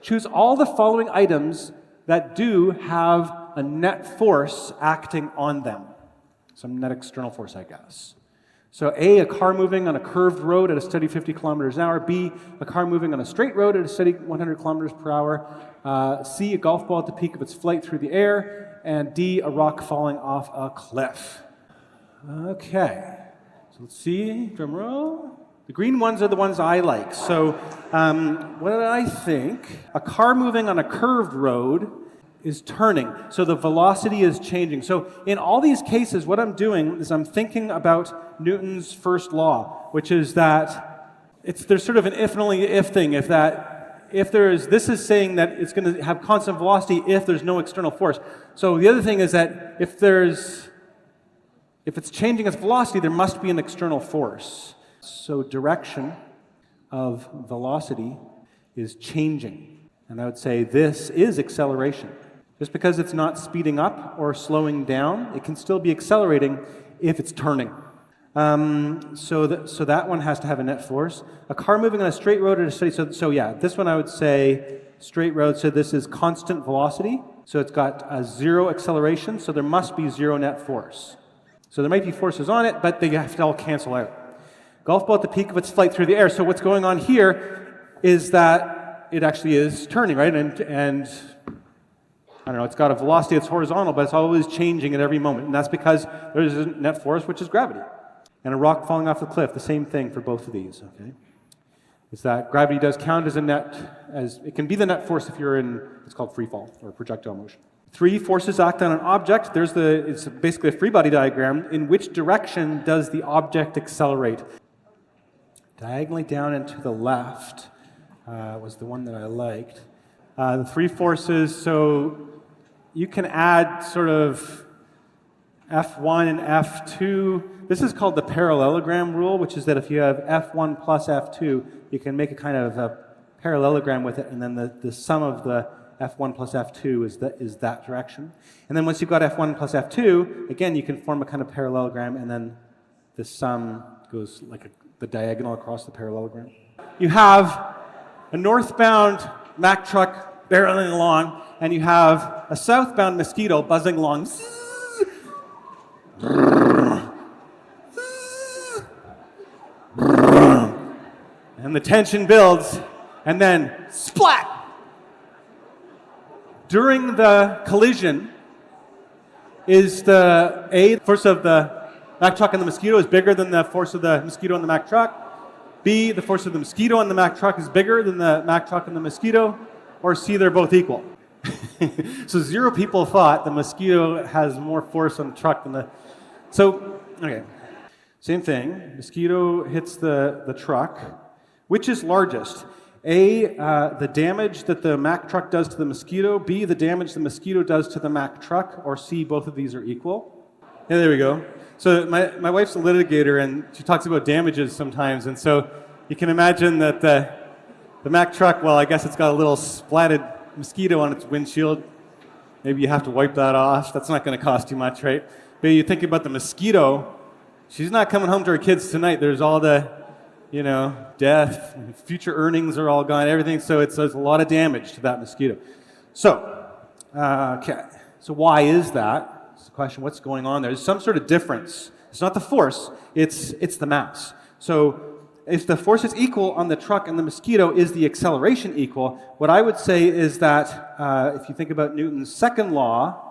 choose all the following items that do have a net force acting on them. Some net external force, I guess. So A, a car moving on a curved road at a steady 50 kilometers an hour. B, a car moving on a straight road at a steady 100 kilometers per hour. C, a golf ball at the peak of its flight through the air. And D, a rock falling off a cliff. Okay, so let's see, drum roll. The green ones are the ones I like. So what did I think? A car moving on a curved road is turning, so the velocity is changing. So in all these cases, what I'm doing is I'm thinking about Newton's first law, which is that there's sort of an if and only if thing. This is saying that it's going to have constant velocity if there's no external force. So the other thing is that if it's changing its velocity, there must be an external force. So direction of velocity is changing. And I would say this is acceleration. Just because it's not speeding up or slowing down, it can still be accelerating if it's turning. So that one has to have a net force. A car moving on a straight road at a steady, so yeah, this one I would say straight road, so this is constant velocity. So it's got a zero acceleration, so there must be zero net force. So there might be forces on it, but they have to all cancel out. Golf ball at the peak of its flight through the air. So what's going on here is that it actually is turning, right? And I don't know, it's got a velocity that's horizontal, but it's always changing at every moment. And that's because there's a net force, which is gravity. And a rock falling off the cliff, the same thing for both of these, okay? Is that gravity does count as a net, it can be the net force if you're in, it's called free fall or projectile motion. 3 forces act on an object. It's basically a free body diagram. In which direction does the object accelerate? Diagonally down and to the left was the one that I liked. The 3 forces, so you can add sort of F1 and F2. This is called the parallelogram rule, which is that if you have F1 plus F2, you can make a kind of a parallelogram with it, and then the sum of the F1 plus F2 is that direction. And then once you've got F1 plus F2, again, you can form a kind of parallelogram, and then the sum goes like the diagonal across the parallelogram. You have a northbound Mack truck barreling along, and you have a southbound mosquito buzzing along. And the tension builds, and then splat! During the collision, is the force of the Mack truck and the mosquito is bigger than the force of the mosquito and the Mack truck? B, the force of the mosquito and the Mack truck is bigger than the Mack truck and the mosquito? Or C, they're both equal? So 0 people thought the mosquito has more force on the truck than the... So, okay, same thing. Mosquito hits the truck. Which is largest? A, the damage that the Mack truck does to the mosquito. B, the damage the mosquito does to the Mack truck. Or C, both of these are equal. Yeah, there we go. So my wife's a litigator, and she talks about damages sometimes. And so you can imagine that the Mack truck, well, I guess it's got a little splatted mosquito on its windshield. Maybe you have to wipe that off. That's not going to cost you much, right? But you think about the mosquito. She's not coming home to her kids tonight. There's all the, death, future earnings are all gone, everything. So there's a lot of damage to that mosquito. So, okay. So why is that? It's the question, what's going on there? There's some sort of difference. It's not the force, it's the mass. So if the force is equal on the truck and the mosquito, is the acceleration equal? What I would say is that if you think about Newton's second law,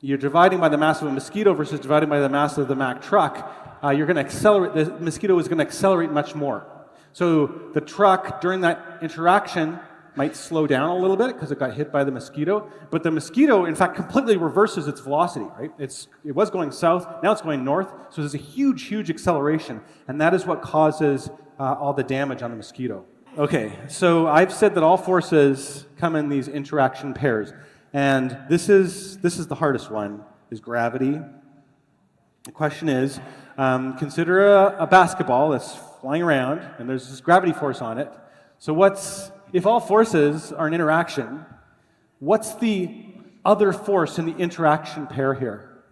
you're dividing by the mass of a mosquito versus dividing by the mass of the Mack truck, you're going to accelerate, the mosquito is going to accelerate much more. So the truck, during that interaction, might slow down a little bit because it got hit by the mosquito, but the mosquito, in fact, completely reverses its velocity, right? It was going south, now it's going north, so there's a huge, huge acceleration, and that is what causes all the damage on the mosquito. Okay, so I've said that all forces come in these interaction pairs, and this is the hardest one, is gravity. The question is, consider a basketball that's flying around, and there's this gravity force on it. So if all forces are an interaction, what's the other force in the interaction pair here?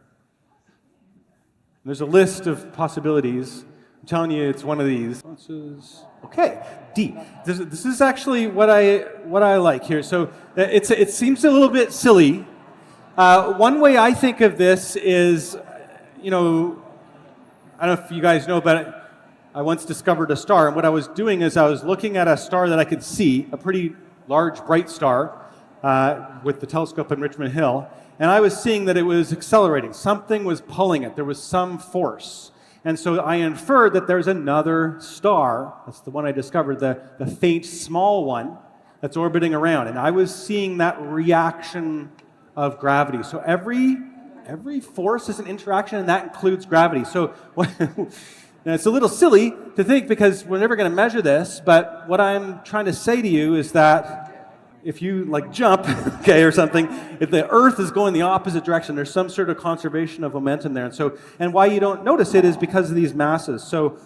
There's a list of possibilities. I'm telling you, it's one of these. Okay, D. This is actually what I like here. So it seems a little bit silly. One way I think of this is, I don't know if you guys know, but I once discovered a star, and what I was doing is I was looking at a star that I could see, a pretty large, bright star, with the telescope in Richmond Hill, and I was seeing that it was accelerating. Something was pulling it. There was some force. And so I inferred that there's another star, that's the one I discovered, the faint small one that's orbiting around. And I was seeing that reaction of gravity. So every force is an interaction, and that includes gravity. So now it's a little silly to think because we're never going to measure this, but what I'm trying to say to you is that if you jump, okay, or something, if the Earth is going the opposite direction, there's some sort of conservation of momentum there. And why you don't notice it is because of these masses. So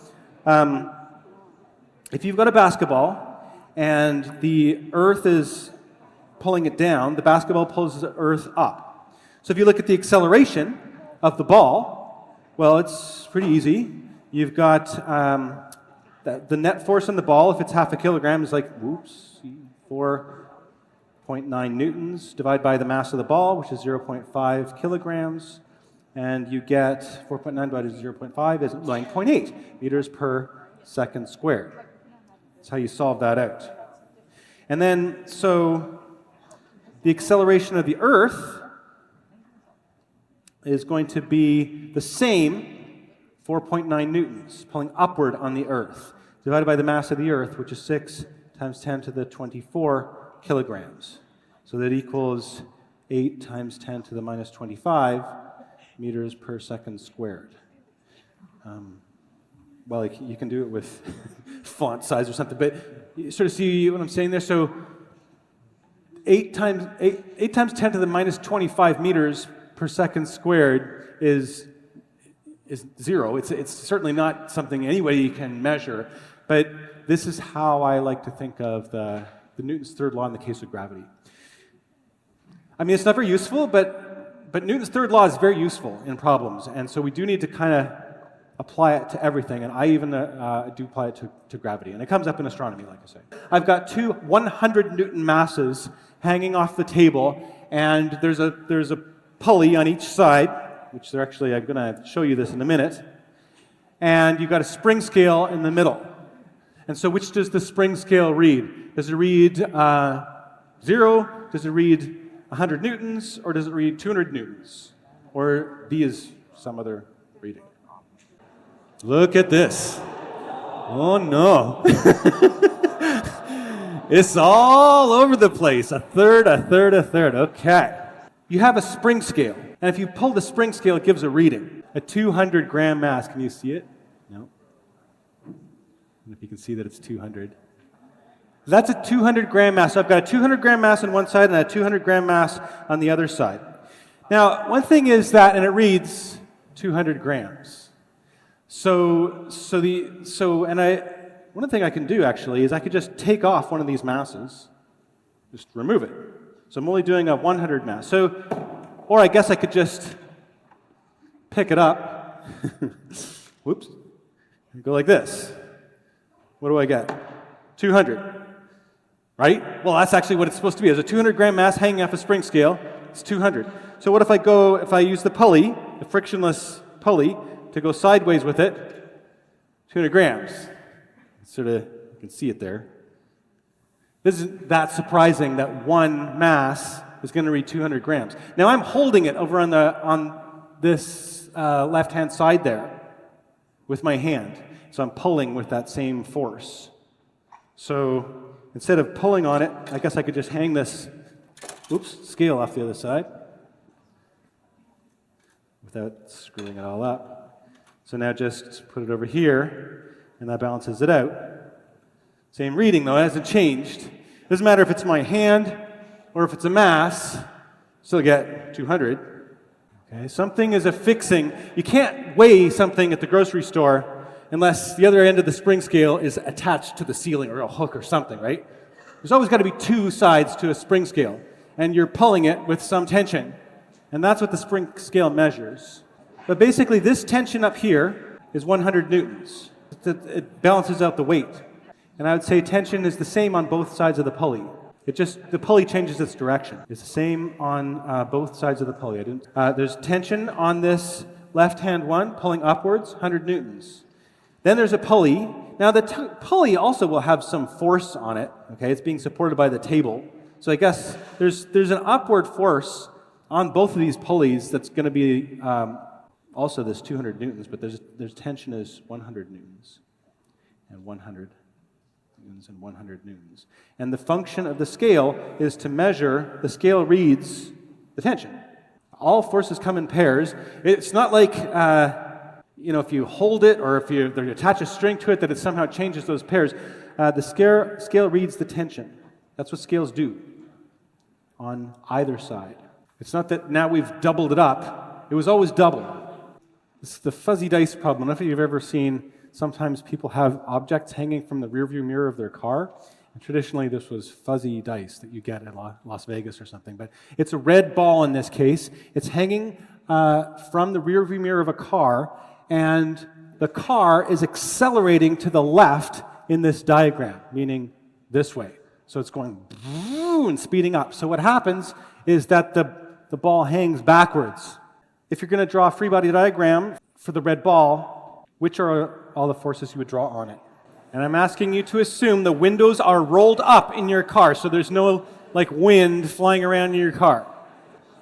if you've got a basketball and the Earth is pulling it down, the basketball pulls the Earth up. So if you look at the acceleration of the ball, well, it's pretty easy. You've got the net force on the ball, if it's half a kilogram, is 4.9 newtons divided by the mass of the ball, which is 0.5 kilograms, and you get 4.9 divided by 0.5 is 9.8 meters per second squared. That's how you solve that out. And then, so the acceleration of the Earth is going to be the same, 4.9 newtons, pulling upward on the Earth, divided by the mass of the Earth, which is 6 times 10 to the 24 kilograms. So that equals 8 times 10 to the minus 25 meters per second squared. You can do it with font size or something, but you sort of see what I'm saying there. So 8 times 10 to the minus 25 meters per second squared is 0. It's certainly not something anybody can measure, but this is how I like to think of the Newton's third law in the case of gravity. I mean, it's never useful, but Newton's third law is very useful in problems, and so we do need to kind of apply it to everything, and I even do apply it to gravity, and it comes up in astronomy, like I say. I've got two 100 Newton masses hanging off the table, and there's a pulley on each side, which I'm going to show you this in a minute, and you've got a spring scale in the middle. And so which does the spring scale read? Does it read 0? Does it read 100 newtons? Or does it read 200 newtons? Or D is some other reading? Look at this. Oh no. It's all over the place. A third. Okay. You have a spring scale. And if you pull the spring scale, it gives a reading. A 200 gram mass. Can you see it? No. And if you can see that it's 200. That's a 200 gram mass. So I've got a 200 gram mass on one side and a 200 gram mass on the other side. Now, one thing is that, and it reads 200 grams. One thing I can do actually is I could just take off one of these masses, just remove it. So I'm only doing a 100 mass. Or I guess I could just pick it up. Whoops. And go like this. What do I get? 200. Right? Well, that's actually what it's supposed to be. There's a 200 gram mass hanging off a spring scale. It's 200. So what if I use the pulley, the frictionless pulley, to go sideways with it? 200 grams. Sort of, you can see it there. This isn't that surprising that one mass is going to read 200 grams. Now I'm holding it over on this left-hand side there with my hand. So I'm pulling with that same force. So instead of pulling on it, I guess I could just hang this scale off the other side without screwing it all up. So now just put it over here, and that balances it out. Same reading, though, it hasn't changed. It doesn't matter if it's my hand or if it's a mass, still get 200. Okay, something is affixing. You can't weigh something at the grocery store unless the other end of the spring scale is attached to the ceiling or a hook or something, right? There's always got to be two sides to a spring scale, and you're pulling it with some tension. And that's what the spring scale measures. But basically, this tension up here is 100 newtons. It balances out the weight. And I would say tension is the same on both sides of the pulley. The pulley changes its direction. It's the same on both sides of the pulley. There's tension on this left-hand one, pulling upwards, 100 newtons. Then there's a pulley. Now the pulley also will have some force on it. Okay, it's being supported by the table. So I guess there's an upward force on both of these pulleys that's going to be also this 200 newtons, but there's tension is 100 newtons and 100 newtons and 100 newtons. And the function of the scale is to measure, the scale reads the tension. All forces come in pairs. It's not like, if you hold it or if you attach a string to it that it somehow changes those pairs. The scale reads the tension. That's what scales do on either side. It's not that now we've doubled it up. It was always double. It's the fuzzy dice problem. I don't know if you've ever seen, sometimes people have objects hanging from the rearview mirror of their car. And traditionally, this was fuzzy dice that you get at Las Vegas or something. But it's a red ball in this case. It's hanging from the rearview mirror of a car, and the car is accelerating to the left in this diagram, meaning this way. So it's going and speeding up. So what happens is that the ball hangs backwards. If you're going to draw a free body diagram for the red ball, which are all the forces you would draw on it? And I'm asking you to assume the windows are rolled up in your car, so there's no wind flying around in your car.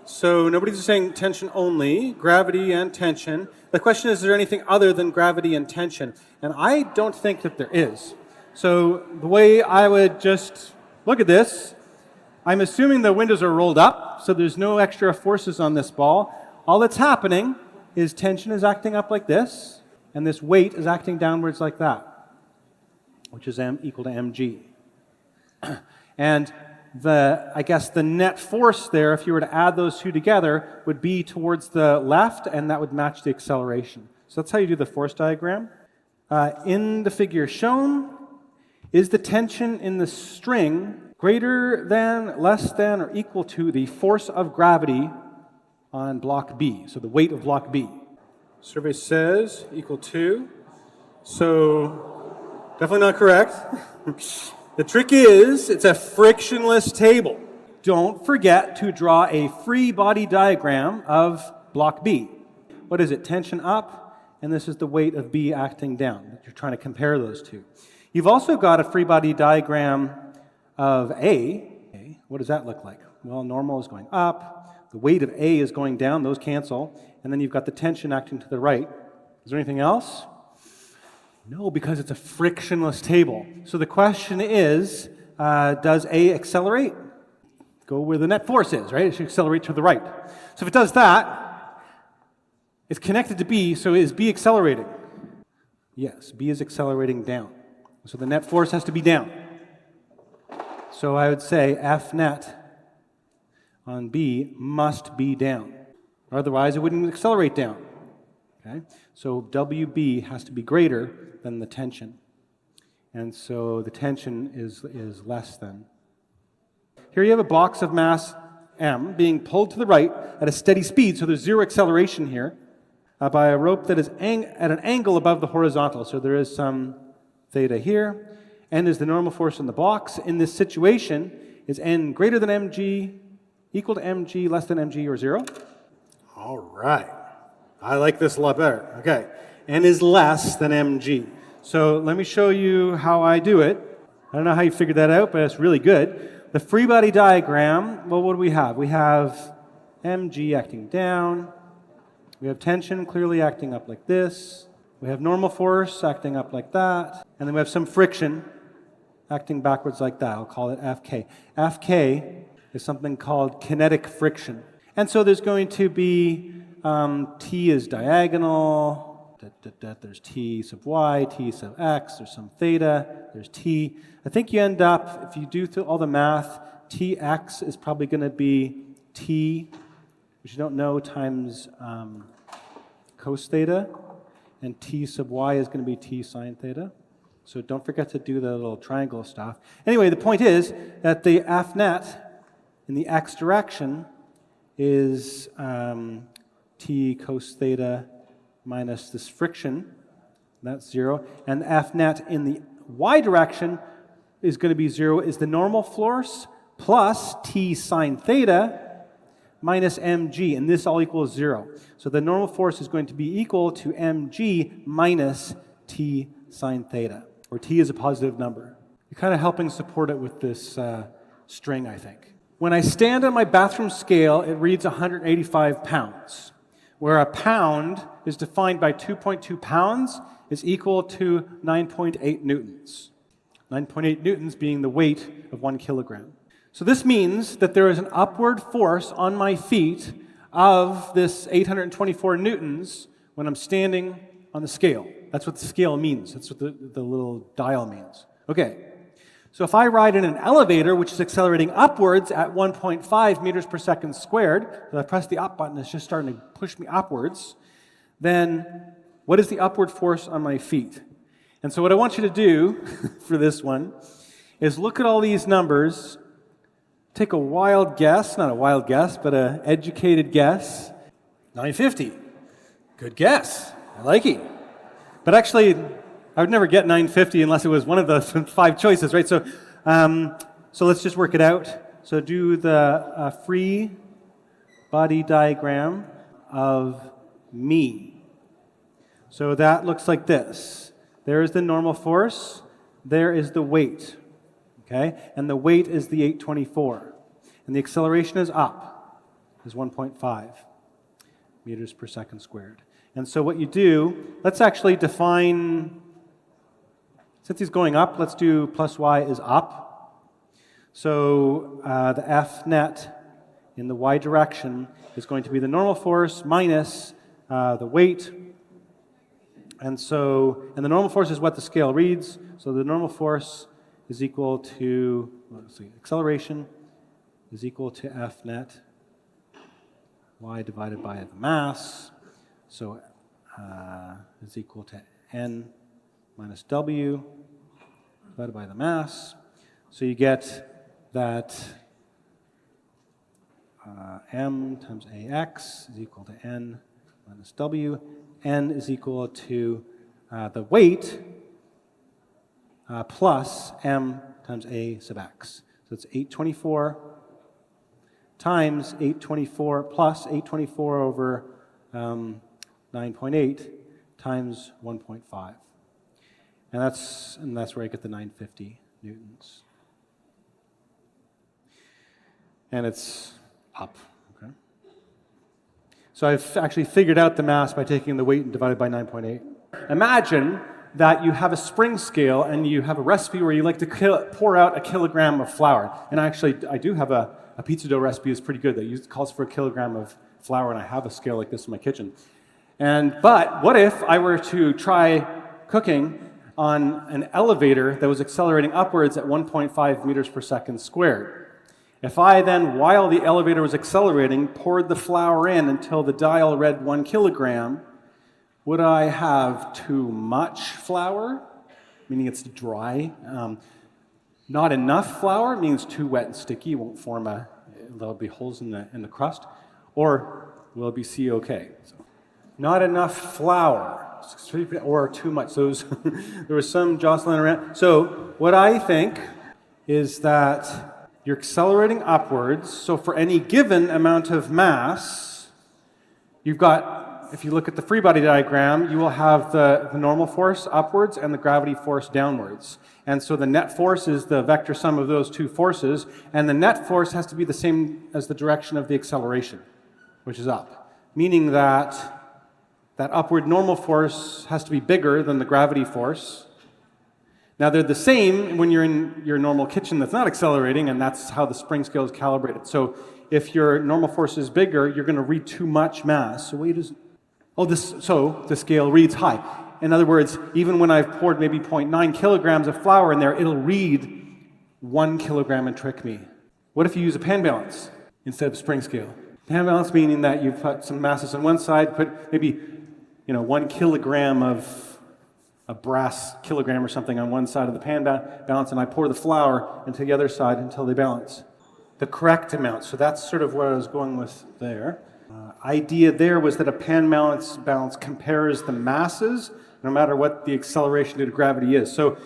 So nobody's saying tension only, gravity and tension. The question is there anything other than gravity and tension? And I don't think that there is. So the way I would just look at this, I'm assuming the windows are rolled up, so there's no extra forces on this ball. All that's happening is tension is acting up like this, and this weight is acting downwards like that, which is M equal to mg. And the net force there, if you were to add those two together, would be towards the left, and that would match the acceleration. So that's how you do the force diagram. In the figure shown, is the tension in the string greater than, less than, or equal to the force of gravity on block B, so the weight of block B? Survey says equal to. So definitely not correct. The trick is it's a frictionless table. Don't forget to draw a free body diagram of block B. What is it? Tension up, and this is the weight of B acting down. You're trying to compare those two. You've also got a free body diagram of A. What does that look like? Well, normal is going up. The weight of A is going down. Those cancel. And then you've got the tension acting to the right. Is there anything else? No, because it's a frictionless table. So the question is, does A accelerate? Go where the net force is, right? It should accelerate to the right. So if it does that, it's connected to B, so is B accelerating? Yes, B is accelerating down. So the net force has to be down. So I would say F net on B must be down. Otherwise, it wouldn't accelerate down. Okay? So WB has to be greater than the tension. And so the tension is less than. Here you have a box of mass M being pulled to the right at a steady speed, so there's zero acceleration here, by a rope that is at an angle above the horizontal. So there is some theta here. N is the normal force in the box. In this situation, is N greater than mg, equal to mg, less than mg, or 0? All right. I like this a lot better. Okay. N is less than mg. So let me show you how I do it. I don't know how you figured that out, but it's really good. The free body diagram, well, what do we have? We have mg acting down. We have tension clearly acting up like this. We have normal force acting up like that. And then we have some friction acting backwards like that. I'll call it Fk. Fk is something called kinetic friction. And so there's going to be T is diagonal. There's T sub y, T sub x. There's some theta. There's T. I think you end up, if you do all the math, Tx is probably going to be T, which you don't know, times cos theta. And T sub y is going to be T sine theta. So don't forget to do the little triangle stuff. Anyway, the point is that the F net in the x direction is T cos theta minus this friction, That's 0. And the F net in the y direction is going to be 0, is the normal force plus t sine theta minus mg, and this all equals 0. So the normal force is going to be equal to mg minus t sine theta, where t is a positive number. You're kind of helping support it with this string, I think. When I stand on my bathroom scale, it reads 185 pounds, where a pound is defined by 2.2 pounds is equal to 9.8 newtons. 9.8 newtons being the weight of 1 kilogram. So this means that there is an upward force on my feet of this 824 newtons when I'm standing on the scale. That's what the scale means. That's what the little dial means. Okay. So if I ride in an elevator, which is accelerating upwards at 1.5 meters per second squared, so I press the up button, it's just starting to push me upwards, then what is the upward force on my feet? And so what I want you to do for this one is look at all these numbers, take a wild guess, not a wild guess, but an educated guess. 950. Good guess. I like it. But actually, I would never get 950 unless it was one of the 5 choices, right? So let's just work it out. So do the free body diagram of me. So that looks like this. There is the normal force. There is the weight. Okay? And the weight is the 824. And the acceleration is up, is 1.5 meters per second squared. And so what you do, let's actually define, since he's going up, let's do plus y is up. So the F net in the y direction is going to be the normal force minus the weight. And the normal force is what the scale reads. So the normal force is equal to, let's see, acceleration is equal to F net y divided by the mass. So is equal to n minus w divided by the mass. So you get that m times ax is equal to n minus w. N is equal to the weight plus m times a sub x. So it's 824 times 824 plus 824 over 9.8 times 1.5. And that's where I get the 950 newtons. And it's up. Okay. So I've actually figured out the mass by taking the weight and divided by 9.8. Imagine that you have a spring scale and you have a recipe where you like to pour out a kilogram of flour. And I do have a pizza dough recipe that's pretty good that calls for a kilogram of flour, and I have a scale like this in my kitchen. But what if I were to try cooking on an elevator that was accelerating upwards at 1.5 meters per second squared? If I then, while the elevator was accelerating, poured the flour in until the dial read 1 kilogram, would I have too much flour, meaning it's dry? Not enough flour, meaning it's too wet and sticky, won't form there'll be holes in the crust, or will it be C-OK? So, not enough flour, or too much. So there was some jostling around. So what I think is that you're accelerating upwards, so for any given amount of mass, you've got, if you look at the free body diagram, you will have the normal force upwards and the gravity force downwards. And so the net force is the vector sum of those two forces, and the net force has to be the same as the direction of the acceleration, which is up. Meaning that upward normal force has to be bigger than the gravity force. Now they're the same when you're in your normal kitchen that's not accelerating, and that's how the spring scale is calibrated. So if your normal force is bigger, you're going to read too much mass. So the scale reads high. In other words, even when I've poured maybe 0.9 kilograms of flour in there, it'll read 1 kilogram and trick me. What if you use a pan balance instead of spring scale? Pan balance meaning that you put some masses on one side, put maybe 1 kilogram of a brass kilogram or something on one side of the pan balance, and I pour the flour into the other side until they balance. The correct amount. So that's sort of what I was going with there. Idea there was that a pan balance compares the masses no matter what the acceleration due to gravity is. So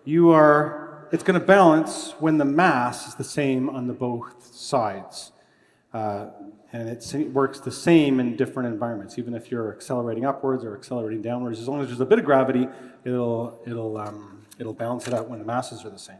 it's going to balance when the mass is the same on the both sides. And it works the same in different environments. Even if you're accelerating upwards or accelerating downwards, as long as there's a bit of gravity, it'll balance it out when the masses are the same.